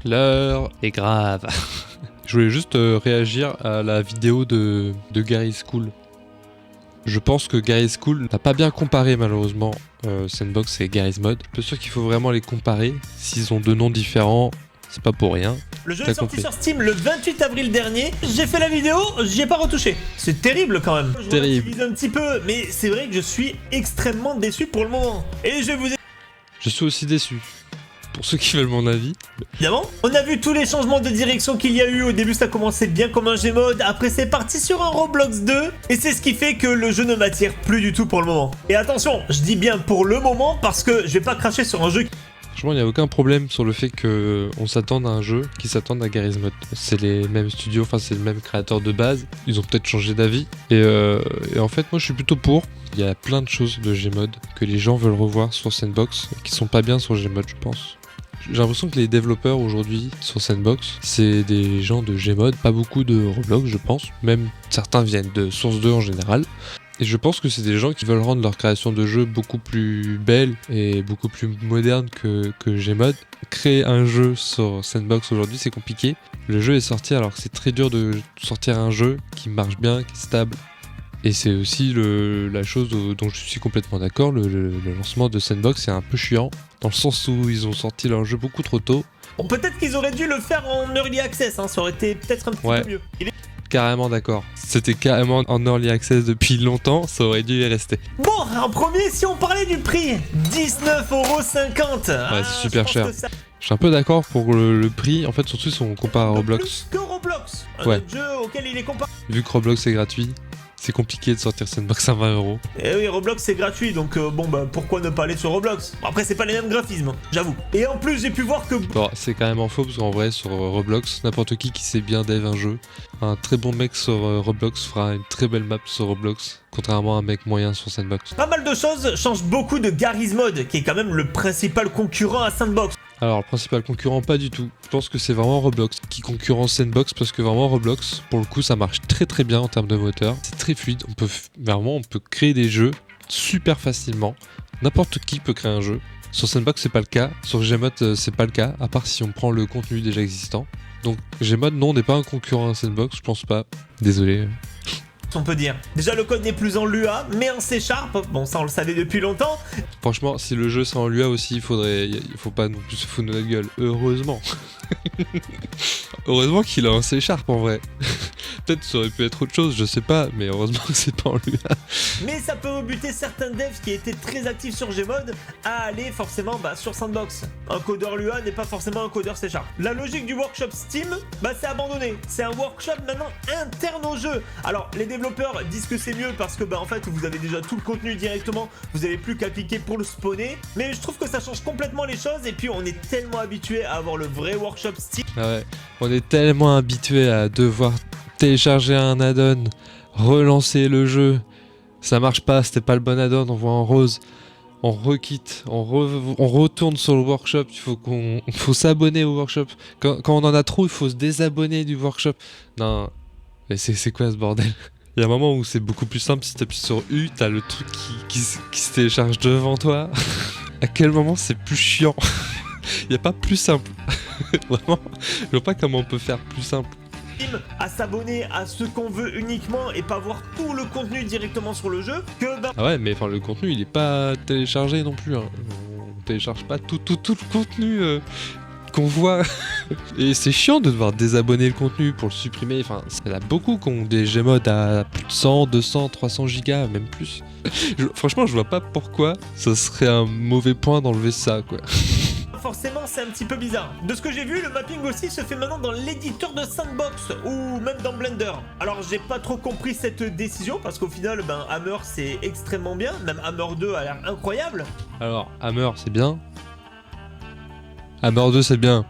L'heure est grave. Je voulais juste réagir à la vidéo de Garry's School. Je pense que Garry's School n'a pas bien comparé malheureusement Sandbox et Garry's Mod. Je suis sûr qu'il faut vraiment les comparer. S'ils ont deux noms différents, c'est pas pour rien. Le jeu est sorti sur Steam le 28 avril dernier. J'ai fait la vidéo, j'y ai pas retouché. C'est terrible quand même. Je relativise un petit peu, mais c'est vrai que je suis extrêmement déçu pour le moment. Et je vous ai... Je suis aussi déçu. Pour ceux qui veulent mon avis. Évidemment, on a vu tous les changements de direction qu'il y a eu. Au début, ça commençait bien comme un Gmod. Après, c'est parti sur un Roblox 2. Et c'est ce qui fait que le jeu ne m'attire plus du tout pour le moment. Et attention, je dis bien pour le moment parce que je vais pas cracher sur un jeu. Franchement, il n'y a aucun problème sur le fait qu'on s'attende à un jeu qui s'attende à Garry's Mod. C'est les mêmes studios, enfin c'est le même créateur de base. Ils ont peut-être changé d'avis. Et en fait, moi je suis plutôt pour. Il y a plein de choses de Gmod que les gens veulent revoir sur Sandbox qui sont pas bien sur Gmod, je pense. J'ai l'impression que les développeurs aujourd'hui sur Sandbox, c'est des gens de Gmod, pas beaucoup de Roblox je pense. Même certains viennent de Source 2 en général. Et je pense que c'est des gens qui veulent rendre leur création de jeu beaucoup plus belle et beaucoup plus moderne que Gmod. Créer un jeu sur Sandbox aujourd'hui, c'est compliqué. Le jeu est sorti alors que c'est très dur de sortir un jeu qui marche bien, qui est stable. Et c'est aussi la chose dont je suis complètement d'accord, le lancement de Sandbox est un peu chiant, dans le sens où ils ont sorti leur jeu beaucoup trop tôt. Bon, peut-être qu'ils auraient dû le faire en Early Access, hein, ça aurait été peut-être un petit peu mieux. Carrément d'accord. C'était carrément en Early Access depuis longtemps, ça aurait dû y rester. Bon, en premier, si on parlait du prix, 19,50 €. Ouais, c'est super cher. Je suis un peu d'accord pour le prix, en fait surtout si on compare à Roblox. Plus que Roblox, un autre jeu auquel il est comparé. Vu que Roblox est gratuit, c'est compliqué de sortir Sandbox à 20 €. Et oui, Roblox c'est gratuit, donc bon bah pourquoi ne pas aller sur Roblox. Bon, après c'est pas les mêmes graphismes, j'avoue. Et en plus j'ai pu voir que... Bon, c'est carrément faux parce qu'en vrai sur Roblox, n'importe qui sait bien dev un jeu, un très bon mec sur Roblox fera une très belle map sur Roblox, contrairement à un mec moyen sur Sandbox. Pas mal de choses changent beaucoup de Garry's Mod, qui est quand même le principal concurrent à Sandbox. Alors le principal concurrent pas du tout, je pense que c'est vraiment Roblox qui concurrence Sandbox parce que vraiment Roblox pour le coup ça marche très très bien en termes de moteur, c'est très fluide, on peut créer des jeux super facilement, n'importe qui peut créer un jeu. Sur Sandbox c'est pas le cas, sur Gmod c'est pas le cas, à part si on prend le contenu déjà existant. Donc Gmod non n'est pas un concurrent à Sandbox, je pense pas, désolé. On peut dire. Déjà le code n'est plus en Lua, mais en C#, bon ça on le savait depuis longtemps. Franchement, si le jeu c'est en Lua aussi, il faut pas non plus se foutre de notre gueule, heureusement. Heureusement qu'il a un C# en vrai. Peut-être ça aurait pu être autre chose, je sais pas, mais heureusement que c'est pas en Lua. Mais ça peut rebuter certains devs qui étaient très actifs sur Gmod à aller forcément sur Sandbox. Un codeur Lua n'est pas forcément un codeur C#. La logique du workshop Steam, c'est abandonné. C'est un workshop maintenant interne au jeu. Alors les développeurs disent que c'est mieux parce que en fait vous avez déjà tout le contenu directement, vous n'avez plus qu'à cliquer pour le spawner. Mais je trouve que ça change complètement les choses et puis on est tellement habitué à avoir le vrai workshop Steam. Ah ouais, on est tellement habitué à devoir télécharger un add-on, relancer le jeu, ça marche pas, c'était pas le bon add-on, on voit en rose, on requitte, on retourne sur le workshop, il faut s'abonner au workshop. Quand on en a trop, il faut se désabonner du workshop. Non, mais c'est quoi ce bordel? Il y a un moment où c'est beaucoup plus simple, si t'appuies sur U, t'as le truc qui se télécharge devant toi. À quel moment c'est plus chiant? Il n'y a pas plus simple. Vraiment, je vois pas comment on peut faire plus simple. À s'abonner à ce qu'on veut uniquement et pas voir tout le contenu directement sur le jeu que Ah ouais, mais enfin le contenu il est pas téléchargé non plus, hein. On télécharge pas tout le contenu qu'on voit. Et c'est chiant de devoir désabonner le contenu pour le supprimer. Enfin, il y en a beaucoup qui ont des Gmod à plus de 100, 200, 300 gigas, même plus. Franchement, je vois pas pourquoi ça serait un mauvais point d'enlever ça, quoi. Forcément c'est un petit peu bizarre. De ce que j'ai vu, le mapping aussi se fait maintenant dans l'éditeur de Sandbox ou même dans Blender. Alors j'ai pas trop compris cette décision parce qu'au final Hammer c'est extrêmement bien, même Hammer 2 a l'air incroyable. Alors Hammer c'est bien. Hammer 2 c'est bien.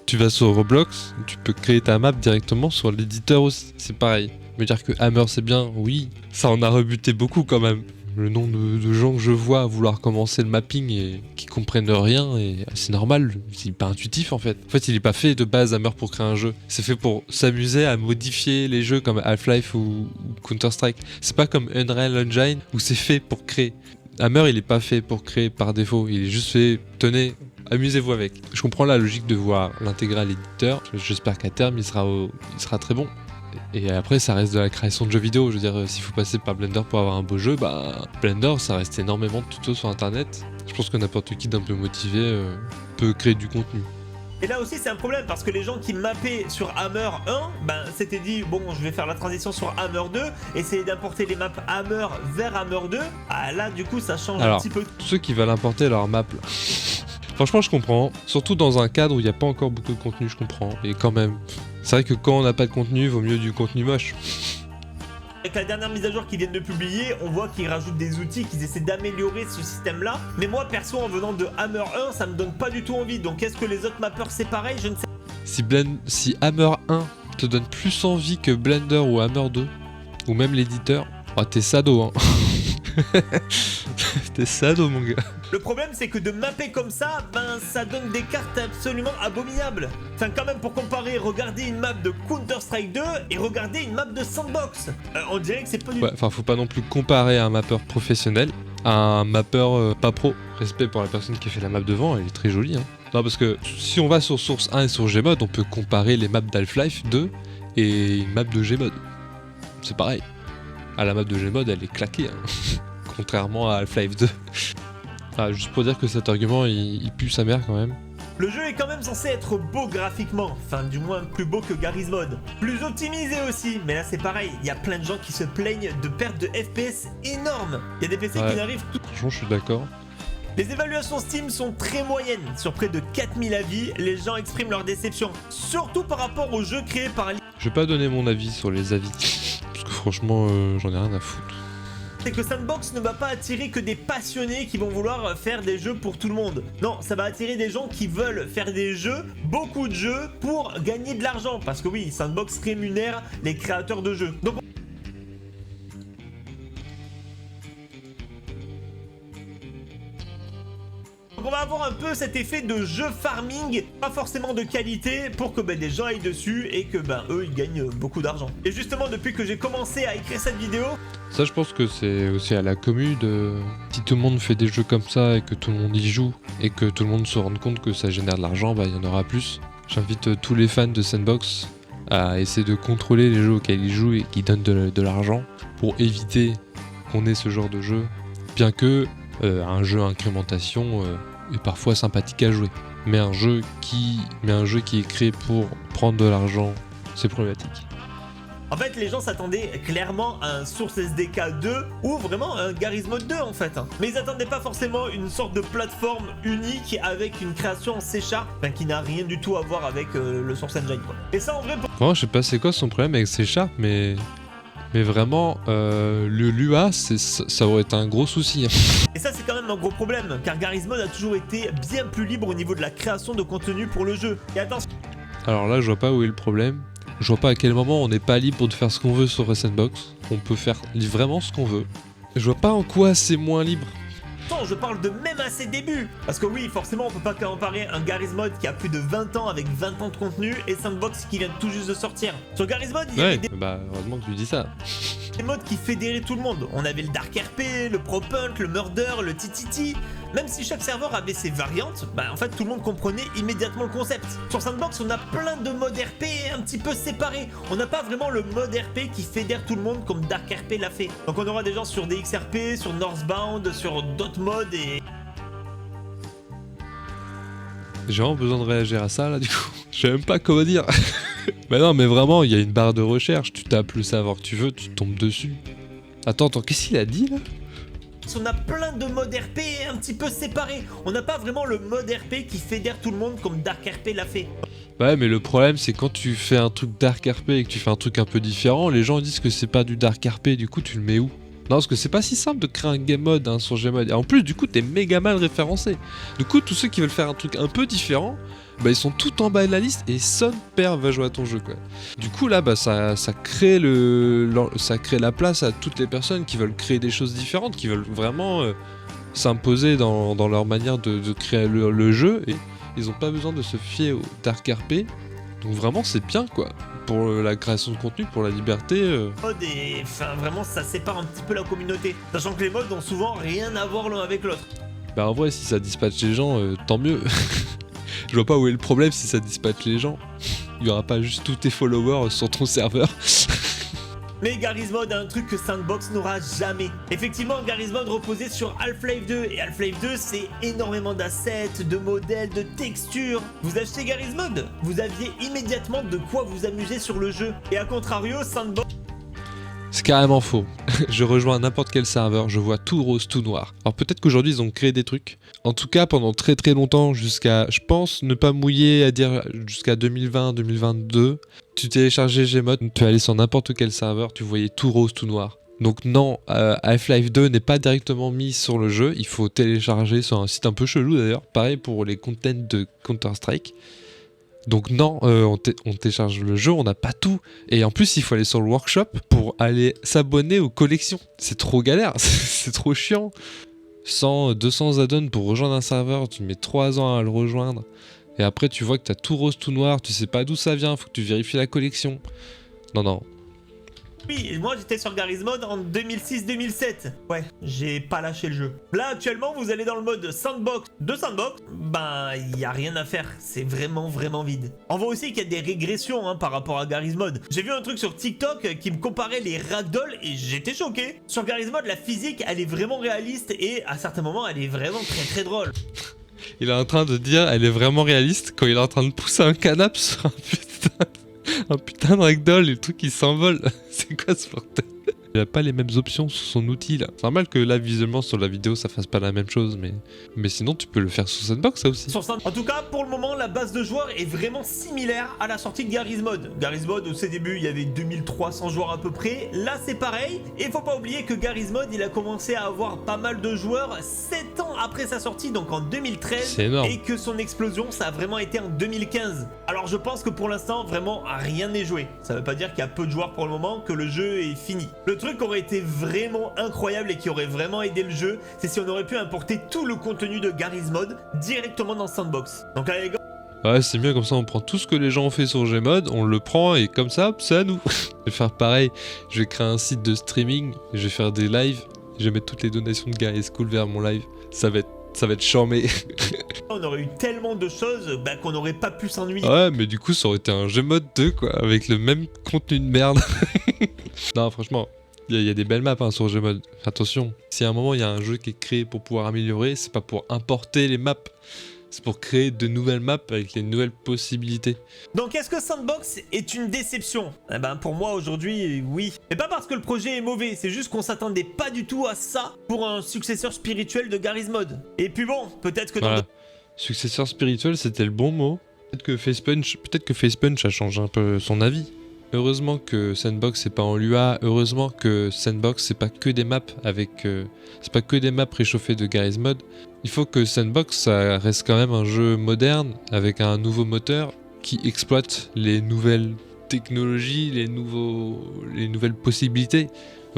Tu vas sur Roblox, tu peux créer ta map directement sur l'éditeur aussi, c'est pareil. Me dire que Hammer c'est bien, oui, ça en a rebuté beaucoup quand même. Le nombre de gens que je vois à vouloir commencer le mapping et qui comprennent rien, et c'est normal, c'est pas intuitif en fait. En fait, il est pas fait de base Hammer pour créer un jeu. C'est fait pour s'amuser à modifier les jeux comme Half-Life ou Counter-Strike. C'est pas comme Unreal Engine où c'est fait pour créer. Hammer, il est pas fait pour créer par défaut. Il est juste fait, tenez, amusez-vous avec. Je comprends la logique de voir l'intégrer à l'éditeur. J'espère qu'à terme, il sera très bon. Et après, ça reste de la création de jeux vidéo. Je veux dire, s'il faut passer par Blender pour avoir un beau jeu, bah Blender, ça reste énormément de tutos sur internet. Je pense que n'importe qui d'un peu motivé peut créer du contenu. Et là aussi c'est un problème parce que les gens qui mappaient sur Hammer 1, ben s'étaient dit bon je vais faire la transition sur Hammer 2, essayer d'importer les maps Hammer vers Hammer 2, ah là du coup ça change un petit peu. Ceux qui veulent importer leur map là. Franchement je comprends, surtout dans un cadre où il n'y a pas encore beaucoup de contenu, je comprends. Et quand même, c'est vrai que quand on n'a pas de contenu, il vaut mieux du contenu moche. Avec la dernière mise à jour qu'ils viennent de publier, on voit qu'ils rajoutent des outils, qu'ils essaient d'améliorer ce système-là. Mais moi, perso, en venant de Hammer 1, ça me donne pas du tout envie. Donc, est-ce que les autres mappeurs c'est pareil? Je ne sais pas. Si Hammer 1 te donne plus envie que Blender ou Hammer 2, ou même l'éditeur, oh, t'es sado, hein. T'es sado, mon gars. Le problème, c'est que de mapper comme ça, ben, ça donne des cartes absolument abominables. Enfin, quand même, pour comparer, regardez une map de Counter-Strike 2 et regardez une map de Sandbox. On dirait que c'est pas du tout. Enfin, faut pas non plus comparer un mappeur professionnel à un mappeur pas pro. Respect pour la personne qui fait la map devant, elle est très jolie, hein. Non, parce que si on va sur Source 1 et sur Gmod, on peut comparer les maps d'Half-Life 2 et une map de Gmod. C'est pareil. Ah, la map de Gmod, elle est claquée, hein. Contrairement à Half-Life 2. Ah, juste pour dire que cet argument, il pue sa mère quand même. Le jeu est quand même censé être beau graphiquement, enfin du moins plus beau que Garry's Mod. Plus optimisé aussi, mais là c'est pareil, il y a plein de gens qui se plaignent de perte de FPS énormes. Il y a des PC qui n'arrivent tout. Franchement, je suis d'accord. Les évaluations Steam sont très moyennes. Sur près de 4000 avis, les gens expriment leur déception. Surtout par rapport aux jeux créés par... Je vais pas donner mon avis sur les avis. Parce que franchement, j'en ai rien à foutre. C'est que Sandbox ne va pas attirer que des passionnés qui vont vouloir faire des jeux pour tout le monde. Non, ça va attirer des gens qui veulent faire des jeux, beaucoup de jeux, pour gagner de l'argent. Parce que oui, Sandbox rémunère les créateurs de jeux. Donc on va avoir un peu cet effet de jeu farming, pas forcément de qualité, pour que des gens aillent dessus et que eux ils gagnent beaucoup d'argent. Et justement depuis que j'ai commencé à écrire cette vidéo, ça je pense que c'est aussi à la commu de... Si tout le monde fait des jeux comme ça et que tout le monde y joue et que tout le monde se rende compte que ça génère de l'argent, il y en aura plus. J'invite tous les fans de Sandbox à essayer de contrôler les jeux auxquels ils jouent et qui donnent de l'argent pour éviter qu'on ait ce genre de jeu, bien que un jeu à incrémentation est parfois sympathique à jouer. Mais un jeu qui est créé pour prendre de l'argent, c'est problématique. En fait, les gens s'attendaient clairement à un Source SDK 2 ou vraiment un Garry's Mod 2 en fait. Mais ils attendaient pas forcément une sorte de plateforme unique avec une création en C#, qui n'a rien du tout à voir avec le Source Engine, quoi. Et ça en vrai... Bon, je sais pas c'est quoi son problème avec C#, mais vraiment, l'UA, ça aurait été un gros souci. Hein. Et ça, c'est quand même un gros problème, car Garry's Mod a toujours été bien plus libre au niveau de la création de contenu pour le jeu. Et attention... Alors là, je vois pas où est le problème. Je vois pas à quel moment on n'est pas libre de faire ce qu'on veut sur Sandbox. On peut faire vraiment ce qu'on veut. Je vois pas en quoi c'est moins libre. Non, je parle de même à ses débuts. Parce que oui, forcément, on peut pas comparer un Garry's Mod qui a plus de 20 ans avec 20 ans de contenu et Sandbox qui vient tout juste de sortir. Sur Garry's Mod, il y avait heureusement que tu dis ça. Des modes qui fédéraient tout le monde. On avait le Dark RP, le Pro Punk, le Murder, le TTT. Même si chaque serveur avait ses variantes, en fait tout le monde comprenait immédiatement le concept. Sur Sandbox, on a plein de modes RP un petit peu séparés. On n'a pas vraiment le mode RP qui fédère tout le monde comme Dark RP l'a fait. Donc on aura des gens sur DXRP, sur Northbound, sur d'autres modes et... J'ai vraiment besoin de réagir à ça là du coup. Je sais même pas comment dire. Mais non, mais vraiment, il y a une barre de recherche. Tu tapes le serveur que tu veux, tu tombes dessus. Attends, qu'est-ce qu'il a dit là? On a plein de modes RP un petit peu séparés. On n'a pas vraiment le mode RP qui fédère tout le monde comme Dark RP l'a fait. Ouais, mais le problème c'est quand tu fais un truc Dark RP et que tu fais un truc un peu différent, les gens disent que c'est pas du Dark RP, du coup tu le mets où? Non, parce que c'est pas si simple de créer un game mode sur Gmod. Et en plus, du coup, t'es méga mal référencé. Du coup, tous ceux qui veulent faire un truc un peu différent, ils sont tout en bas de la liste et son père va jouer à ton jeu, quoi. Du coup, là, ça crée la place à toutes les personnes qui veulent créer des choses différentes, qui veulent vraiment s'imposer dans leur manière de créer le jeu. Et ils ont pas besoin de se fier au Dark RP. Donc vraiment, c'est bien, quoi. Pour la création de contenu, pour la liberté. Vraiment, ça sépare un petit peu la communauté. Sachant que les modes ont souvent rien à voir l'un avec l'autre. Bah en vrai, si ça dispatche les gens, tant mieux. Je vois pas où est le problème si ça dispatche les gens. Il y aura pas juste tous tes followers sur ton serveur. Mais Garry's Mod a un truc que Sandbox n'aura jamais. Effectivement, Garry's Mod reposait sur Half-Life 2, et Half-Life 2 c'est énormément d'assets, de modèles, de textures. Vous achetez Garry's Mod, vous aviez immédiatement de quoi vous amuser sur le jeu. Et à contrario, Sandbox... C'est carrément faux. Je rejoins n'importe quel serveur, je vois tout rose, tout noir. Alors peut-être qu'aujourd'hui ils ont créé des trucs. En tout cas, pendant très très longtemps, jusqu'à, je pense, ne pas mouiller à dire jusqu'à 2020-2022, tu téléchargeais Gmod, tu allais sur n'importe quel serveur, tu voyais tout rose, tout noir. Donc non, Half-Life 2 n'est pas directement mis sur le jeu, il faut télécharger sur un site un peu chelou d'ailleurs, pareil pour les contents de Counter-Strike. Donc non, on télécharge le jeu, on n'a pas tout. Et en plus, il faut aller sur le workshop pour aller s'abonner aux collections. C'est trop galère, c'est trop chiant. 100, 200 add-ons pour rejoindre un serveur, tu mets 3 ans à le rejoindre. Et après, tu vois que t'as tout rose, tout noir, tu sais pas d'où ça vient, faut que tu vérifies la collection. Non, non. Oui, moi j'étais sur Garry's Mod en 2006-2007. Ouais, j'ai pas lâché le jeu. Là actuellement vous allez dans le mode Sandbox de Sandbox, ben y a rien à faire, c'est vraiment vide. On voit aussi qu'il y a des régressions par rapport à Garry's Mod. J'ai vu un truc sur TikTok qui me comparait les ragdoll et j'étais choqué. Sur Garry's Mod la physique elle est vraiment réaliste et à certains moments elle est vraiment très drôle. Il est en train de dire elle est vraiment réaliste quand il est en train de pousser un canapé sur un putain de ragdoll et le truc il s'envole. C'est quoi ce bordel? Il a pas les mêmes options sur son outil là. C'est normal que là visuellement sur la vidéo ça fasse pas la même chose mais sinon tu peux le faire sur Sandbox ça aussi. En tout cas pour le moment la base de joueurs est vraiment similaire à la sortie de Garry's Mod. Garry's Mod au ses débuts il y avait 2300 joueurs à peu près. Là c'est pareil et faut pas oublier que Garry's Mod il a commencé à avoir pas mal de joueurs 7 ans après sa sortie donc en 2013. C'est énorme. Et que son explosion ça a vraiment été en 2015. Alors je pense que pour l'instant vraiment rien n'est joué. Ça veut pas dire qu'il y a peu de joueurs pour le moment, que le jeu est fini. Le truc qui aurait été vraiment incroyable et qui aurait vraiment aidé le jeu, c'est si on aurait pu importer tout le contenu de Garry's Mod directement dans Sandbox. Donc allez les gars. Ouais c'est mieux comme ça on prend tout ce que les gens ont fait sur Gmod, on le prend et comme ça c'est à nous. Je vais faire pareil, je vais créer un site de streaming, je vais faire des lives, je vais mettre toutes les donations de Garry's School vers mon live. Ça va être charmé. On aurait eu tellement de choses qu'on n'aurait pas pu s'ennuyer. Ouais, mais du coup, ça aurait été un Gmod 2, quoi, avec le même contenu de merde. Non, franchement, il y a des belles maps sur Gmod. Attention, si à un moment, il y a un jeu qui est créé pour pouvoir améliorer, c'est pas pour importer les maps. C'est pour créer de nouvelles maps avec les nouvelles possibilités. Donc est-ce que Sandbox est une déception? Eh ben pour moi aujourd'hui, oui. Mais pas parce que le projet est mauvais, c'est juste qu'on s'attendait pas du tout à ça pour un successeur spirituel de Garry's Mod. Et puis bon, peut-être que... Voilà. Successeur spirituel, c'était le bon mot. Peut-être que Facepunch a changé un peu son avis. Heureusement que Sandbox c'est pas en Lua, heureusement que Sandbox c'est pas que des maps c'est pas que des maps réchauffées de Garry's Mod. Il faut que Sandbox ça reste quand même un jeu moderne avec un nouveau moteur qui exploite les nouvelles technologies, les nouvelles possibilités.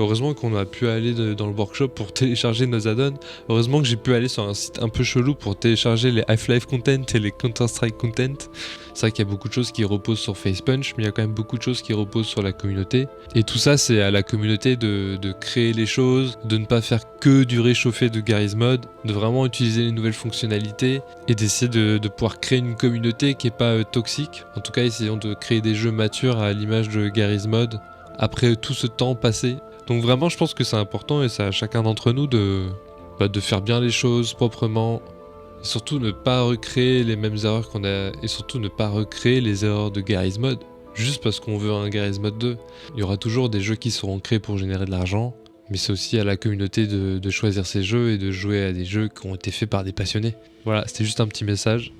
Heureusement qu'on a pu aller dans le workshop pour télécharger nos add-ons. Heureusement que j'ai pu aller sur un site un peu chelou pour télécharger les Half-Life content et les Counter-Strike content. C'est vrai qu'il y a beaucoup de choses qui reposent sur Facepunch, mais il y a quand même beaucoup de choses qui reposent sur la communauté. Et tout ça, c'est à la communauté de créer les choses, de ne pas faire que du réchauffé de Garry's Mod, de vraiment utiliser les nouvelles fonctionnalités et d'essayer de pouvoir créer une communauté qui n'est pas toxique. En tout cas, essayons de créer des jeux matures à l'image de Garry's Mod après tout ce temps passé. Donc vraiment, je pense que c'est important et c'est à chacun d'entre nous de faire bien les choses proprement. Et surtout ne pas recréer les mêmes erreurs qu'on a. Et surtout ne pas recréer les erreurs de Garry's Mod. Juste parce qu'on veut un Garry's Mod 2. Il y aura toujours des jeux qui seront créés pour générer de l'argent. Mais c'est aussi à la communauté de choisir ses jeux et de jouer à des jeux qui ont été faits par des passionnés. Voilà, c'était juste un petit message.